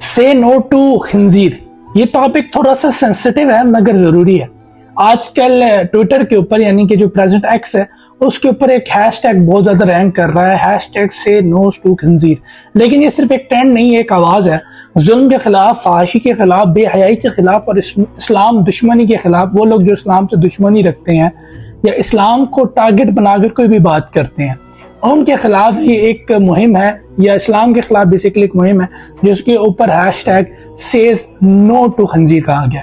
سے نو ٹو خنزیر، یہ ٹاپک تھوڑا سا سینسٹیو ہے مگر ضروری ہے۔ آج کل ٹویٹر کے اوپر یعنی کہ جو پریزنٹ ایکس ہے اس کے اوپر ایک ہیش ٹیگ بہت زیادہ رینک کر رہا ہے، ہیش ٹیگ سے نو ٹو خنزیر۔ لیکن یہ صرف ایک ٹرینڈ نہیں ہے، ایک آواز ہے ظلم کے خلاف، فحاشی کے خلاف، بے حیائی کے خلاف اور اسلام دشمنی کے خلاف۔ وہ لوگ جو اسلام سے دشمنی رکھتے ہیں یا اسلام کو ٹارگٹ بنا کر کوئی بھی بات کرتے ہیں، ان کے خلاف یہ ایک مہم ہے، یا اسلام کے خلاف بیسیکلی ایک مہم ہے جس کے اوپر hashtag says no to خنزیر کہا گیا۔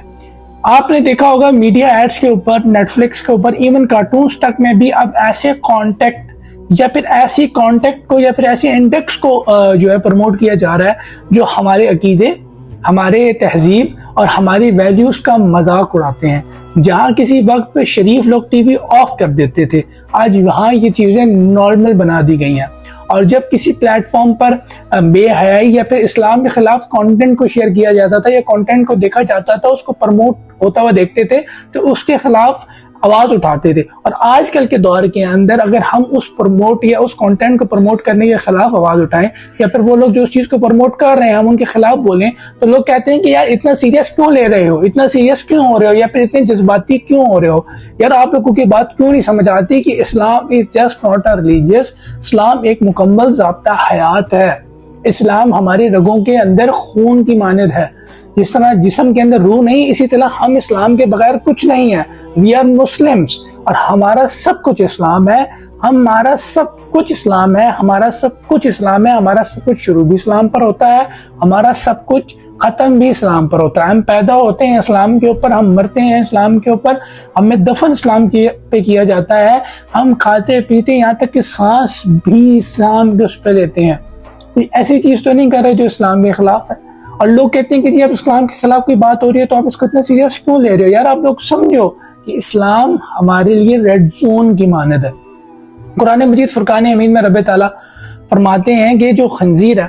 آپ نے دیکھا ہوگا میڈیا ایڈز کے اوپر، نیٹ فلکس کے اوپر، ایون کارٹونز تک میں بھی اب ایسے کانٹیکٹ یا پھر ایسی کانٹیکٹ کو یا پھر ایسی انڈیکس کو جو ہے پروموٹ کیا جا رہا ہے جو ہمارے عقیدے، ہمارے تہذیب اور ہماری ویلیوز کا مذاق اڑاتے ہیں۔ جہاں کسی وقت شریف لوگ ٹی وی آف کر دیتے تھے، آج وہاں یہ چیزیں نارمل بنا دی گئی ہیں۔ اور جب کسی پلیٹ فارم پر بے حیائی یا پھر اسلام کے خلاف کانٹینٹ کو شیئر کیا جاتا تھا یا کانٹینٹ کو دیکھا جاتا تھا، اس کو پروموٹ ہوتا ہوا دیکھتے تھے تو اس کے خلاف آواز اٹھاتے تھے۔ اور آج کل کے دور کے اندر اگر ہم اس پروموٹ یا اس کانٹینٹ کو پروموٹ کرنے کے خلاف آواز اٹھائیں یا پھر وہ لوگ جو اس چیز کو پروموٹ کر رہے ہیں ہم ان کے خلاف بولیں، تو لوگ کہتے ہیں کہ یار اتنا سیریس کیوں لے رہے ہو، اتنا سیریس کیوں ہو رہے ہو، یا پھر اتنے جذباتی کیوں ہو رہے ہو۔ یار آپ لوگوں کی بات کیوں نہیں سمجھ آتی کہ Islam is just not a religious, اسلام ایک مکمل ضابطہ حیات ہے۔ اسلام ہماری رگوں کے اندر خون کی مانند ہے۔ جس طرح جسم کے اندر روح نہیں، اسی طرح ہم اسلام کے بغیر کچھ نہیں ہے۔ وی آر مسلمس، اور ہمارا سب کچھ اسلام ہے، ہمارا سب کچھ اسلام ہے، ہمارا سب کچھ اسلام ہے، ہمارا سب کچھ شروع بھی اسلام پر ہوتا ہے، ہمارا سب کچھ ختم بھی اسلام پر ہوتا ہے۔ ہم پیدا ہوتے ہیں اسلام کے اوپر، ہم مرتے ہیں اسلام کے اوپر، ہمیں دفن اسلام پہ کیا جاتا ہے، ہم کھاتے پیتے یہاں تک کہ سانس بھی اسلام کے اس پہ لیتے ہیں۔ ایسی چیز تو نہیں کر رہے جو اسلام کے خلاف ہے۔ اور لوگ کہتے ہیں کہ جی اب اسلام کے خلاف کوئی بات ہو رہی ہے تو آپ اس کو اتنا سیریس کیوں لے رہے ہو؟ یار آپ لوگ سمجھو کہ اسلام ہمارے لیے ریڈ زون کی مانند ہے۔ قرآن مجید فرقان حمید میں رب تعالیٰ فرماتے ہیں کہ جو خنزیر ہے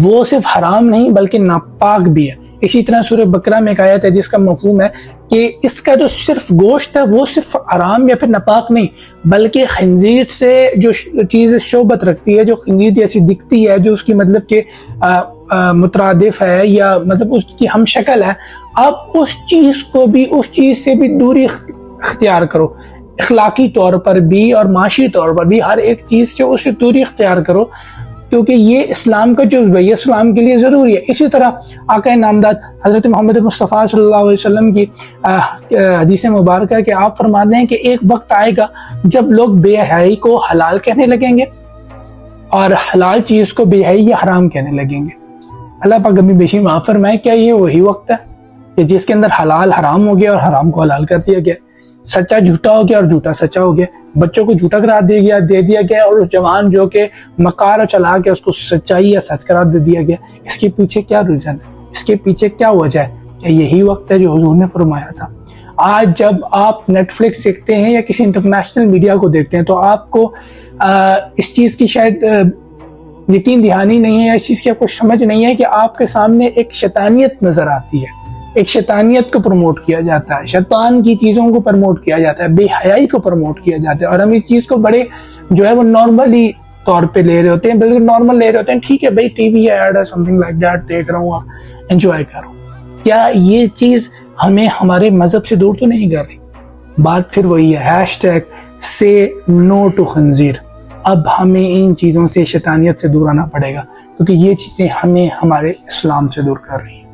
وہ صرف حرام نہیں بلکہ ناپاک بھی ہے۔ اسی طرح سورہ بقرہ میں ایک آیت ہے جس کا مفہوم ہے کہ اس کا جو صرف گوشت ہے وہ صرف حرام یا پھر ناپاک نہیں، بلکہ خنزیر سے جو چیز شعبت رکھتی ہے، جو خنزیر جیسی دکھتی ہے، جو اس کی مطلب کہ مترادف ہے یا مطلب اس کی ہم شکل ہے، آپ اس چیز کو بھی، اس چیز سے بھی دوری اختیار کرو، اخلاقی طور پر بھی اور معاشی طور پر بھی، ہر ایک چیز سے اس سے دوری اختیار کرو، کیونکہ یہ اسلام کا جزو ہے، یہ اسلام کے لیے ضروری ہے۔ اسی طرح آقا نامدار حضرت محمد مصطفیٰ صلی اللہ علیہ وسلم کی حدیث مبارکہ کہ آپ فرماتے ہیں کہ ایک وقت آئے گا جب لوگ بے حیائی کو حلال کہنے لگیں گے اور حلال چیز کو بے حیائی یا حرام کہنے لگیں گے۔ اللہ پاک ہمیں بیشی معاف فرمائے۔ کیا یہ وہی وقت ہے کہ جس کے اندر حلال حرام ہو گیا اور حرام کو حلال کر دیا گیا، سچا جھوٹا ہو گیا اور جھوٹا سچا ہو گیا، بچوں کو جھوٹا قرار دے دیا گیا اور اس جوان جو کہ مکار چلا کے اس کو سچائی یا سچ قرار دے دیا گیا؟ اس کے پیچھے کیا ریزن ہے؟ اس کے پیچھے کیا وجہ ہے؟ کیا یہی وقت ہے جو حضور نے فرمایا تھا؟ آج جب آپ نیٹ فلکس دیکھتے ہیں یا کسی انٹرنیشنل میڈیا کو دیکھتے ہیں تو آپ کو اس چیز کی شاید یقین دہانی نہیں ہے، اس چیز کی آپ کو سمجھ نہیں ہے کہ آپ کے سامنے ایک شیطانیت نظر آتی ہے، ایک شیطانیت کو پروموٹ کیا جاتا ہے، شیطان کی چیزوں کو پروموٹ کیا جاتا ہے، بے حیائی کو پروموٹ کیا جاتا ہے، اور ہم اس چیز کو بڑے جو ہے وہ نارملی طور پہ لے رہے ہوتے ہیں، بالکل نارمل لے رہے ہوتے ہیں۔ ٹھیک ہے بھائی، ٹی وی ایڈ ہے، سمتھنگ لائک دیٹ، دیکھ رہا ہوں اور انجوائے کر رہا ہوں۔ کیا یہ چیز ہمیں ہمارے مذہب سے دور تو نہیں کر رہی؟ بات پھر وہی ہے، ہیش ٹیگ سے نو ٹو خنزیر۔ اب ہمیں ان چیزوں سے، شیطانیت سے دور آنا پڑے گا، کیونکہ یہ چیزیں ہمیں ہمارے اسلام سے دور کر رہی ہیں۔